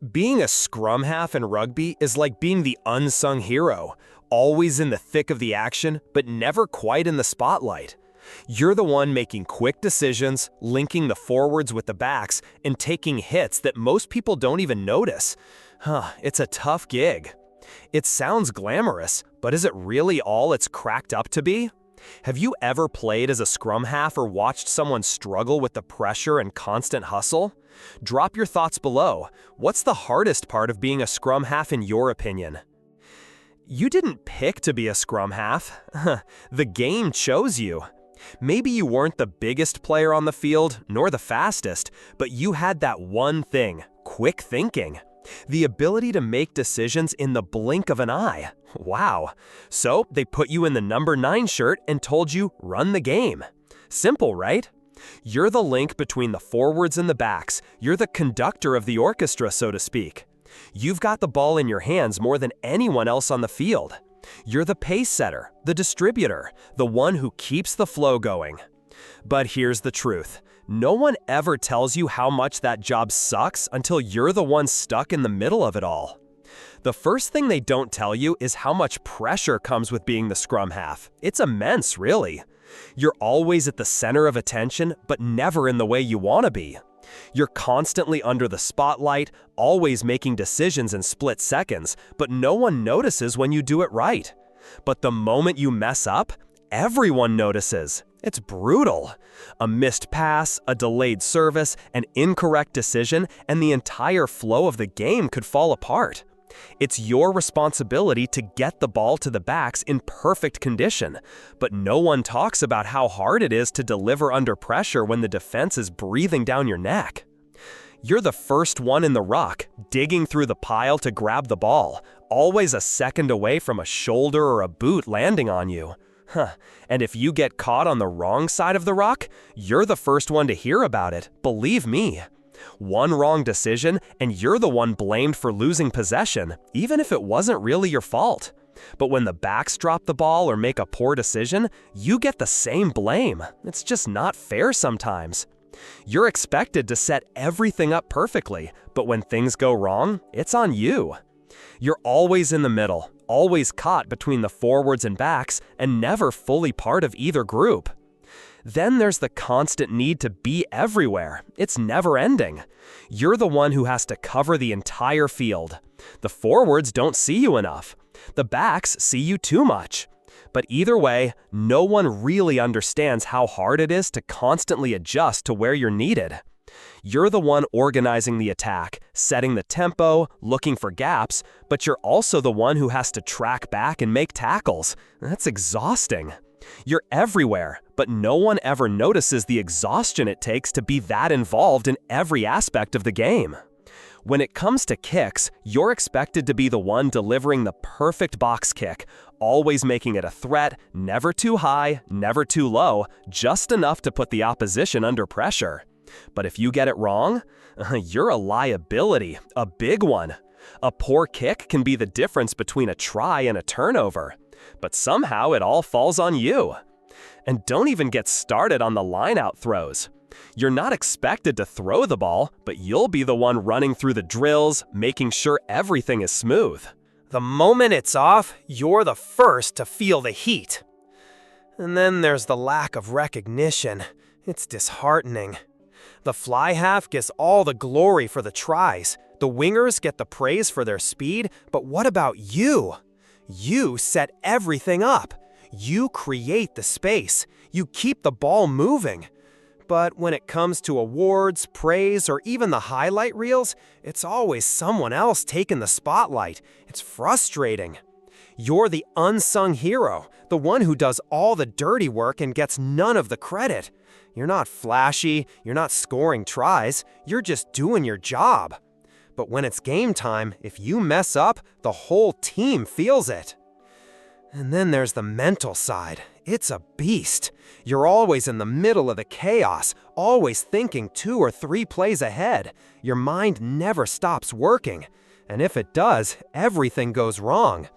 Being a scrum half in rugby is like being the unsung hero, always in the thick of the action, but never quite in the spotlight. You're the one making quick decisions, linking the forwards with the backs, and taking hits that most people don't even notice. It's a tough gig. It sounds glamorous, but is it really all it's cracked up to be? Have you ever played as a scrum half or watched someone struggle with the pressure and constant hustle? Drop your thoughts below. What's the hardest part of being a scrum half in your opinion? You didn't pick to be a scrum half. The game chose you. Maybe you weren't the biggest player on the field, nor the fastest, but you had that one thing: quick thinking. The ability to make decisions in the blink of an eye. Wow. So they put you in the number 9 shirt and told you, run the game. Simple, right? You're the link between the forwards and the backs. You're the conductor of the orchestra, so to speak. You've got the ball in your hands more than anyone else on the field. You're the pace setter, the distributor, the one who keeps the flow going. But here's the truth. No one ever tells you how much that job sucks until you're the one stuck in the middle of it all. The first thing they don't tell you is how much pressure comes with being the scrum half. It's immense, really. You're always at the center of attention, but never in the way you want to be. You're constantly under the spotlight, always making decisions in split seconds, but no one notices when you do it right. But the moment you mess up, everyone notices. It's brutal. A missed pass, a delayed service, an incorrect decision, and the entire flow of the game could fall apart. It's your responsibility to get the ball to the backs in perfect condition, but no one talks about how hard it is to deliver under pressure when the defense is breathing down your neck. You're the first one in the ruck, digging through the pile to grab the ball, always a second away from a shoulder or a boot landing on you. And if you get caught on the wrong side of the ruck, you're the first one to hear about it, believe me. One wrong decision, and you're the one blamed for losing possession, even if it wasn't really your fault. But when the backs drop the ball or make a poor decision, you get the same blame. It's just not fair sometimes. You're expected to set everything up perfectly, but when things go wrong, it's on you. You're always in the middle, always caught between the forwards and backs, and never fully part of either group. Then there's the constant need to be everywhere. It's never ending. You're the one who has to cover the entire field. The forwards don't see you enough. The backs see you too much. But either way, no one really understands how hard it is to constantly adjust to where you're needed. You're the one organizing the attack, setting the tempo, looking for gaps, but you're also the one who has to track back and make tackles. That's exhausting. You're everywhere, but no one ever notices the exhaustion it takes to be that involved in every aspect of the game. When it comes to kicks, you're expected to be the one delivering the perfect box kick, always making it a threat, never too high, never too low, just enough to put the opposition under pressure. But if you get it wrong, you're a liability, a big one. A poor kick can be the difference between a try and a turnover. But somehow it all falls on you. And don't even get started on the line-out throws. You're not expected to throw the ball, but you'll be the one running through the drills, making sure everything is smooth. The moment it's off, you're the first to feel the heat. And then there's the lack of recognition. It's disheartening. The fly half gets all the glory for the tries. The wingers get the praise for their speed, but what about you? You set everything up. You create the space. You keep the ball moving. But when it comes to awards, praise, or even the highlight reels, it's always someone else taking the spotlight. It's frustrating. You're the unsung hero, the one who does all the dirty work and gets none of the credit. You're not flashy, you're not scoring tries, you're just doing your job. But when it's game time, if you mess up, the whole team feels it. And then there's the mental side. It's a beast. You're always in the middle of the chaos, always thinking 2 or 3 plays ahead. Your mind never stops working. And if it does, everything goes wrong.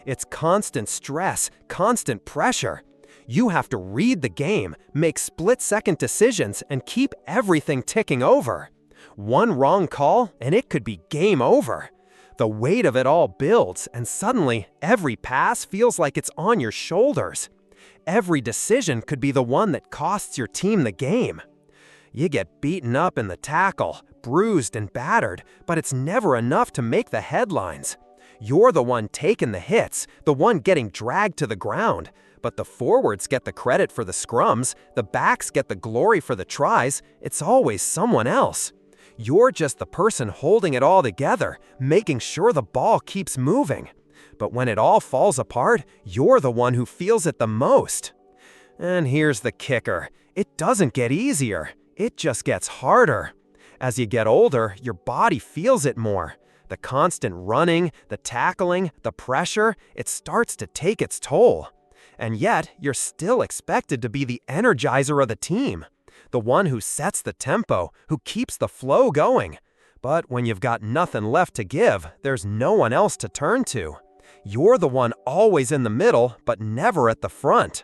It's constant stress, constant pressure. You have to read the game, make split-second decisions, and keep everything ticking over. One wrong call, and it could be game over. The weight of it all builds, and suddenly, every pass feels like it's on your shoulders. Every decision could be the one that costs your team the game. You get beaten up in the tackle, bruised and battered, but it's never enough to make the headlines. You're the one taking the hits, the one getting dragged to the ground. But the forwards get the credit for the scrums, the backs get the glory for the tries. It's always someone else. You're just the person holding it all together, making sure the ball keeps moving. But when it all falls apart, you're the one who feels it the most. And here's the kicker. It doesn't get easier. It just gets harder. As you get older, your body feels it more. The constant running, the tackling, the pressure, it starts to take its toll. And yet, you're still expected to be the energizer of the team, the one who sets the tempo, who keeps the flow going. But when you've got nothing left to give, there's no one else to turn to. You're the one always in the middle, but never at the front.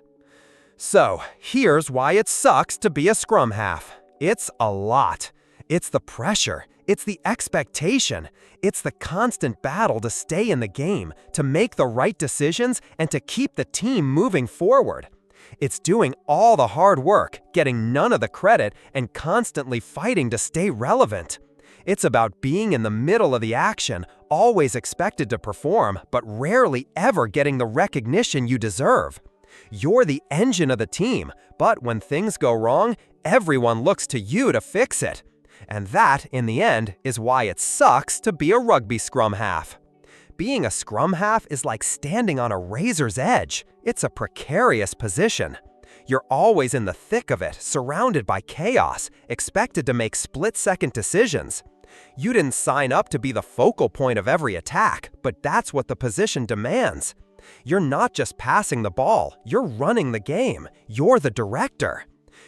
So, here's why it sucks to be a scrum half. It's a lot. It's the pressure. It's the expectation. It's the constant battle to stay in the game, to make the right decisions, and to keep the team moving forward. It's doing all the hard work, getting none of the credit, and constantly fighting to stay relevant. It's about being in the middle of the action, always expected to perform, but rarely ever getting the recognition you deserve. You're the engine of the team, but when things go wrong, everyone looks to you to fix it. And that, in the end, is why it sucks to be a rugby scrum half. Being a scrum half is like standing on a razor's edge. It's a precarious position. You're always in the thick of it, surrounded by chaos, expected to make split-second decisions. You didn't sign up to be the focal point of every attack, but that's what the position demands. You're not just passing the ball, you're running the game. You're the director.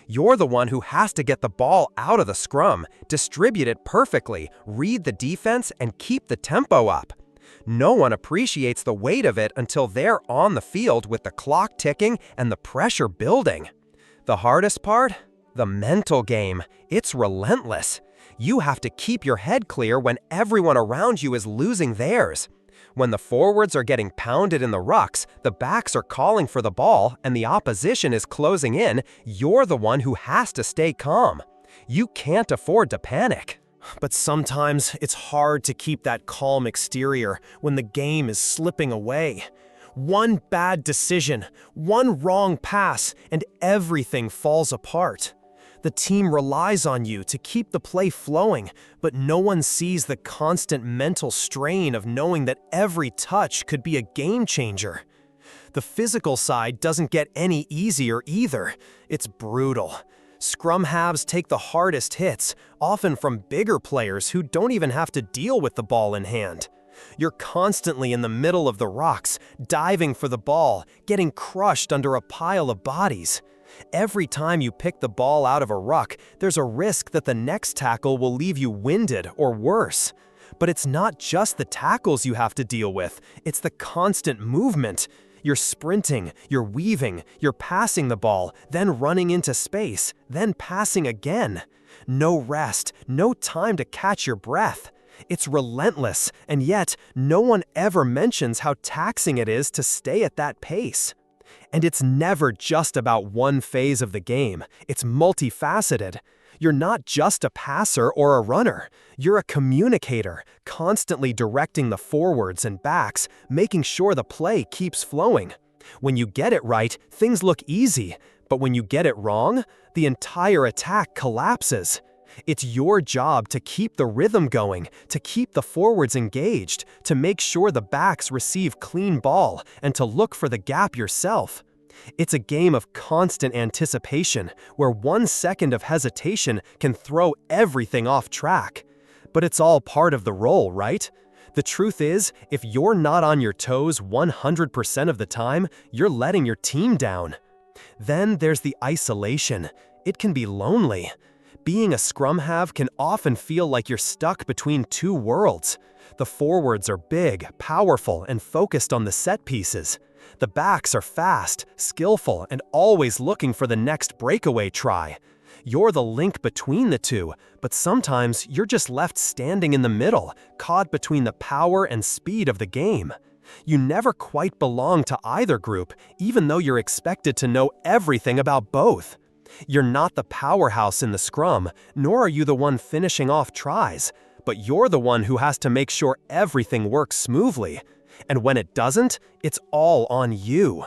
You're the one who has to get the ball out of the scrum, distribute it perfectly, read the defense, and keep the tempo up. No one appreciates the weight of it until they're on the field with the clock ticking and the pressure building. The hardest part? The mental game. It's relentless. You have to keep your head clear when everyone around you is losing theirs. When the forwards are getting pounded in the rucks, the backs are calling for the ball, and the opposition is closing in, you're the one who has to stay calm. You can't afford to panic. But sometimes it's hard to keep that calm exterior when the game is slipping away. One bad decision, one wrong pass, and everything falls apart. The team relies on you to keep the play flowing, but no one sees the constant mental strain of knowing that every touch could be a game changer. The physical side doesn't get any easier either. It's brutal. Scrum halves take the hardest hits, often from bigger players who don't even have to deal with the ball in hand. You're constantly in the middle of the rocks, diving for the ball, getting crushed under a pile of bodies. Every time you pick the ball out of a ruck, there's a risk that the next tackle will leave you winded or worse. But it's not just the tackles you have to deal with, it's the constant movement. You're sprinting, you're weaving, you're passing the ball, then running into space, then passing again. No rest, no time to catch your breath. It's relentless, and yet no one ever mentions how taxing it is to stay at that pace. And it's never just about one phase of the game. It's multifaceted. You're not just a passer or a runner. You're a communicator, constantly directing the forwards and backs, making sure the play keeps flowing. When you get it right, things look easy. But when you get it wrong, the entire attack collapses. It's your job to keep the rhythm going, to keep the forwards engaged, to make sure the backs receive clean ball, and to look for the gap yourself. It's a game of constant anticipation, where 1 second of hesitation can throw everything off track. But it's all part of the role, right? The truth is, if you're not on your toes 100% of the time, you're letting your team down. Then there's the isolation. It can be lonely. Being a scrum half can often feel like you're stuck between two worlds. The forwards are big, powerful, and focused on the set pieces. The backs are fast, skillful, and always looking for the next breakaway try. You're the link between the two, but sometimes you're just left standing in the middle, caught between the power and speed of the game. You never quite belong to either group, even though you're expected to know everything about both. You're not the powerhouse in the scrum, nor are you the one finishing off tries, but you're the one who has to make sure everything works smoothly. And when it doesn't, it's all on you.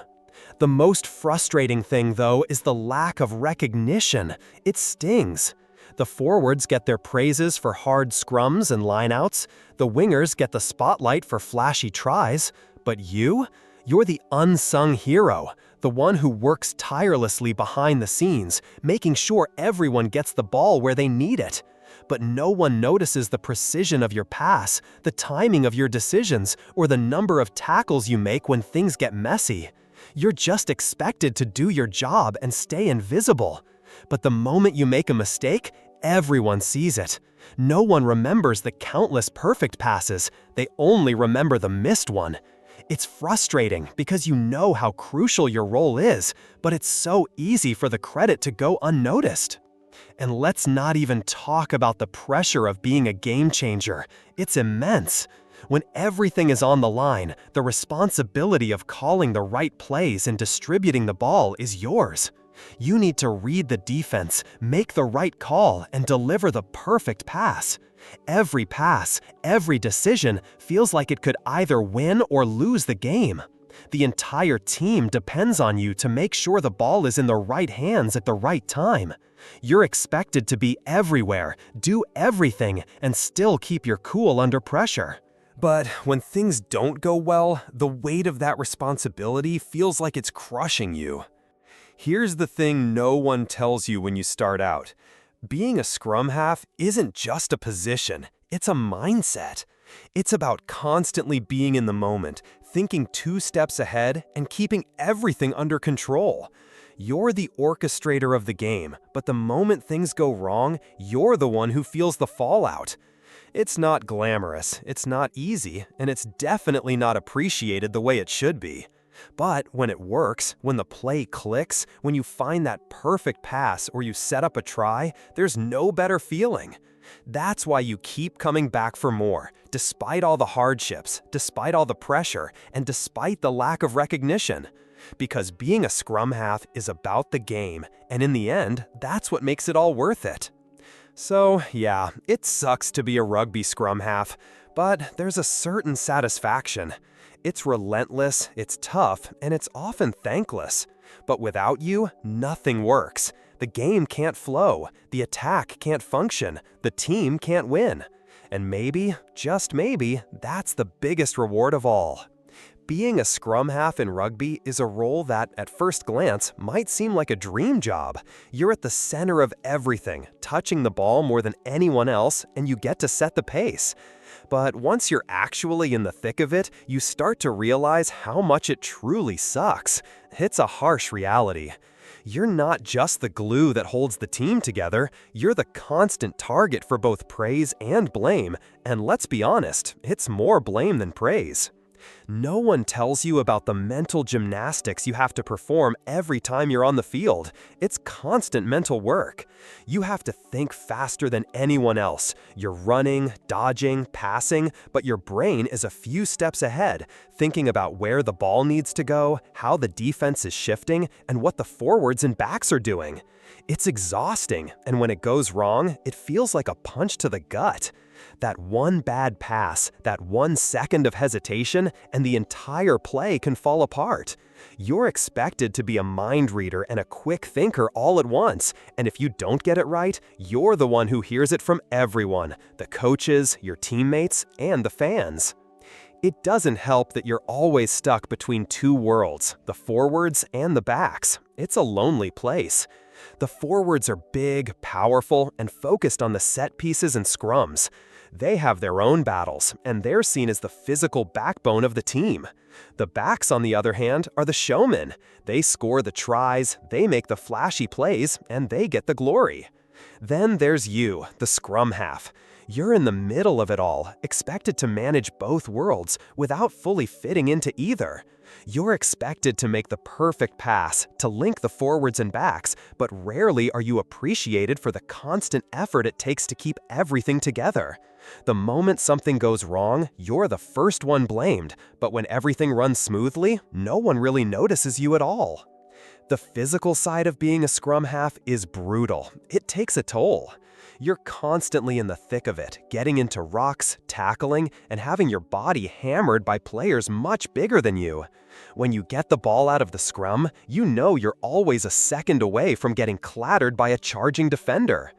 The most frustrating thing, though, is the lack of recognition. It stings. The forwards get their praises for hard scrums and lineouts. The wingers get the spotlight for flashy tries. But you're the unsung hero, the one who works tirelessly behind the scenes, making sure everyone gets the ball where they need it. But no one notices the precision of your pass, the timing of your decisions, or the number of tackles you make when things get messy. You're just expected to do your job and stay invisible. But the moment you make a mistake, everyone sees it. No one remembers the countless perfect passes. They only remember the missed one. It's frustrating because you know how crucial your role is, but it's so easy for the credit to go unnoticed. And let's not even talk about the pressure of being a game changer. It's immense. When everything is on the line, the responsibility of calling the right plays and distributing the ball is yours. You need to read the defense, make the right call, and deliver the perfect pass. Every pass, every decision feels like it could either win or lose the game. The entire team depends on you to make sure the ball is in the right hands at the right time. You're expected to be everywhere, do everything, and still keep your cool under pressure. But when things don't go well, the weight of that responsibility feels like it's crushing you. Here's the thing no one tells you when you start out. Being a scrum half isn't just a position, it's a mindset. It's about constantly being in the moment, thinking 2 steps ahead, and keeping everything under control. You're the orchestrator of the game, but the moment things go wrong, you're the one who feels the fallout. It's not glamorous, it's not easy, and it's definitely not appreciated the way it should be. But when it works, when the play clicks, when you find that perfect pass or you set up a try, there's no better feeling. That's why you keep coming back for more, despite all the hardships, despite all the pressure, and despite the lack of recognition. Because being a scrum half is about the game, and in the end, that's what makes it all worth it. So, yeah, it sucks to be a rugby scrum half, but there's a certain satisfaction. It's relentless, it's tough, and it's often thankless. But without you, nothing works. The game can't flow, the attack can't function, the team can't win. And maybe, just maybe, that's the biggest reward of all. Being a scrum half in rugby is a role that, at first glance, might seem like a dream job. You're at the center of everything, touching the ball more than anyone else, and you get to set the pace. But once you're actually in the thick of it, you start to realize how much it truly sucks. It's a harsh reality. You're not just the glue that holds the team together, you're the constant target for both praise and blame, and let's be honest, it's more blame than praise. No one tells you about the mental gymnastics you have to perform every time you're on the field. It's constant mental work. You have to think faster than anyone else. You're running, dodging, passing, but your brain is a few steps ahead, thinking about where the ball needs to go, how the defense is shifting, and what the forwards and backs are doing. It's exhausting, and when it goes wrong, it feels like a punch to the gut. That one bad pass, that 1 second of hesitation, and the entire play can fall apart. You're expected to be a mind reader and a quick thinker all at once, and if you don't get it right, you're the one who hears it from everyone, the coaches, your teammates, and the fans. It doesn't help that you're always stuck between 2 worlds, the forwards and the backs. It's a lonely place. The forwards are big, powerful, and focused on the set pieces and scrums. They have their own battles, and they're seen as the physical backbone of the team. The backs, on the other hand, are the showmen. They score the tries, they make the flashy plays, and they get the glory. Then there's you, the scrum half. You're in the middle of it all, expected to manage both worlds without fully fitting into either. You're expected to make the perfect pass, to link the forwards and backs, but rarely are you appreciated for the constant effort it takes to keep everything together. The moment something goes wrong, you're the first one blamed, but when everything runs smoothly, no one really notices you at all. The physical side of being a scrum half is brutal. It takes a toll. You're constantly in the thick of it, getting into rocks, tackling, and having your body hammered by players much bigger than you. When you get the ball out of the scrum, you know you're always a second away from getting clattered by a charging defender.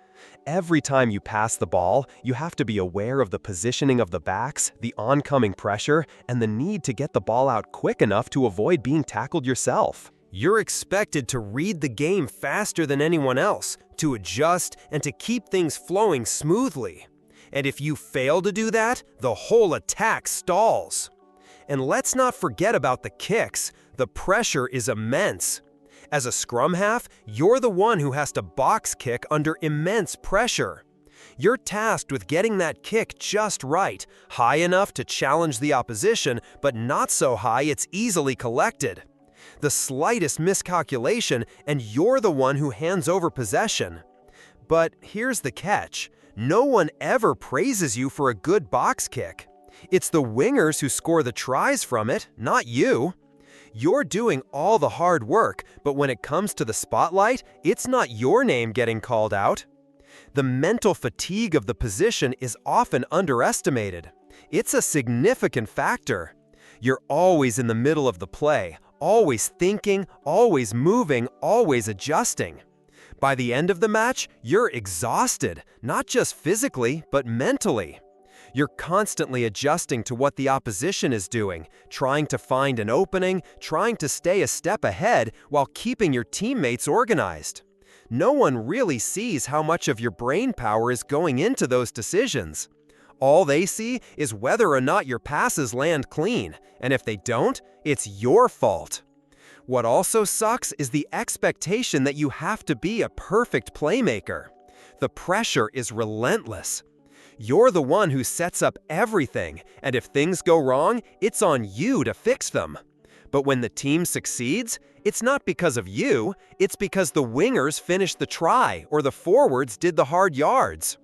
Every time you pass the ball, you have to be aware of the positioning of the backs, the oncoming pressure, and the need to get the ball out quick enough to avoid being tackled yourself. You're expected to read the game faster than anyone else, to adjust, and to keep things flowing smoothly. And if you fail to do that, the whole attack stalls. And let's not forget about the kicks. The pressure is immense. As a scrum half, you're the one who has to box kick under immense pressure. You're tasked with getting that kick just right, high enough to challenge the opposition, but not so high it's easily collected. The slightest miscalculation, and you're the one who hands over possession. But here's the catch. No one ever praises you for a good box kick. It's the wingers who score the tries from it, not you. You're doing all the hard work, but when it comes to the spotlight, it's not your name getting called out. The mental fatigue of the position is often underestimated. It's a significant factor. You're always in the middle of the play, always thinking, always moving, always adjusting. By the end of the match, you're exhausted, not just physically, but mentally. You're constantly adjusting to what the opposition is doing, trying to find an opening, trying to stay a step ahead while keeping your teammates organized. No one really sees how much of your brain power is going into those decisions. All they see is whether or not your passes land clean, and if they don't, it's your fault. What also sucks is the expectation that you have to be a perfect playmaker. The pressure is relentless. You're the one who sets up everything, and if things go wrong, it's on you to fix them. But when the team succeeds, it's not because of you, it's because the wingers finished the try or the forwards did the hard yards.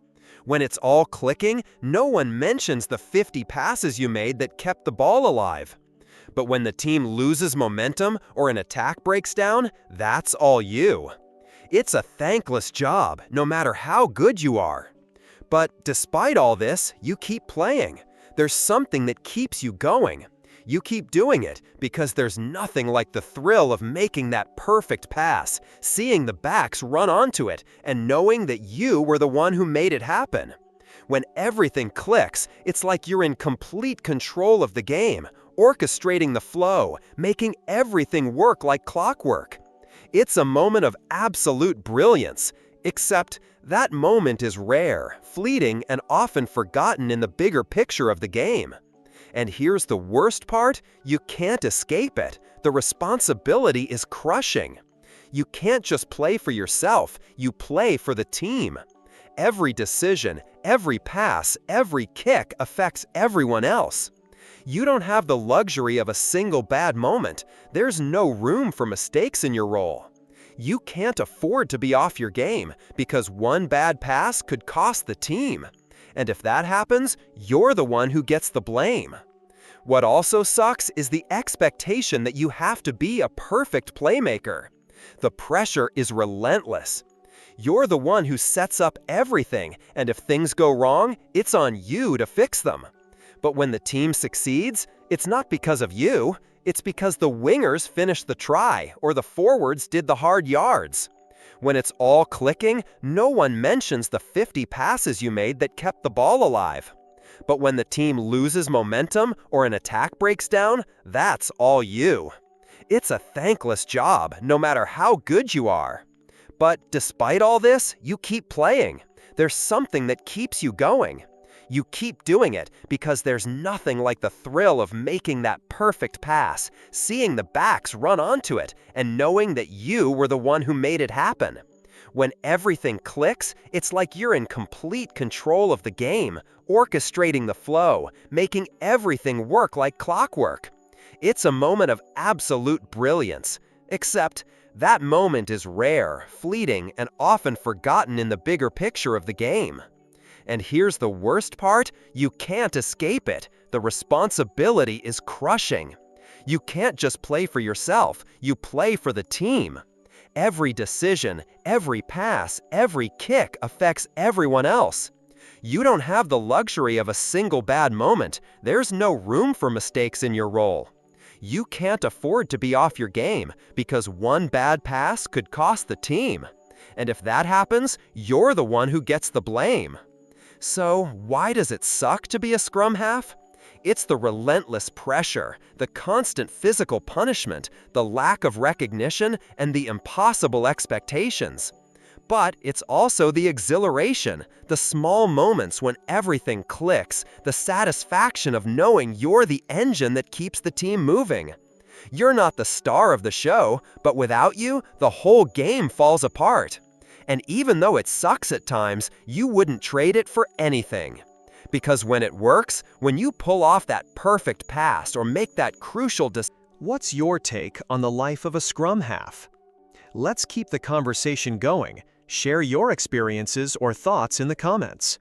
When it's all clicking, no one mentions the 50 passes you made that kept the ball alive. But when the team loses momentum or an attack breaks down, that's all you. It's a thankless job, no matter how good you are. But despite all this, you keep playing. There's something that keeps you going. You keep doing it because there's nothing like the thrill of making that perfect pass, seeing the backs run onto it, and knowing that you were the one who made it happen. When everything clicks, it's like you're in complete control of the game, orchestrating the flow, making everything work like clockwork. It's a moment of absolute brilliance, except that moment is rare, fleeting, and often forgotten in the bigger picture of the game. And here's the worst part, you can't escape it. The responsibility is crushing. You can't just play for yourself, you play for the team. Every decision, every pass, every kick affects everyone else. You don't have the luxury of a single bad moment. There's no room for mistakes in your role. You can't afford to be off your game because one bad pass could cost the team. And if that happens, you're the one who gets the blame. What also sucks is the expectation that you have to be a perfect playmaker. The pressure is relentless. You're the one who sets up everything, and if things go wrong, it's on you to fix them. But when the team succeeds, it's not because of you, it's because the wingers finished the try or the forwards did the hard yards. When it's all clicking, no one mentions the 50 passes you made that kept the ball alive. But when the team loses momentum or an attack breaks down, that's all you. It's a thankless job, no matter how good you are. But despite all this, you keep playing. There's something that keeps you going. You keep doing it because there's nothing like the thrill of making that perfect pass, seeing the backs run onto it, and knowing that you were the one who made it happen. When everything clicks, it's like you're in complete control of the game, orchestrating the flow, making everything work like clockwork. It's a moment of absolute brilliance, except that moment is rare, fleeting, and often forgotten in the bigger picture of the game. And here's the worst part, you can't escape it. The responsibility is crushing. You can't just play for yourself, you play for the team. Every decision, every pass, every kick affects everyone else. You don't have the luxury of a single bad moment. There's no room for mistakes in your role. You can't afford to be off your game because one bad pass could cost the team. And if that happens, you're the one who gets the blame. So, why does it suck to be a scrum half? It's the relentless pressure, the constant physical punishment, the lack of recognition, and the impossible expectations. But it's also the exhilaration, the small moments when everything clicks, the satisfaction of knowing you're the engine that keeps the team moving. You're not the star of the show, but without you, the whole game falls apart. And even though it sucks at times, you wouldn't trade it for anything. Because when it works, when you pull off that perfect pass or make that crucial decision. What's your take on the life of a scrum half? Let's keep the conversation going. Share your experiences or thoughts in the comments.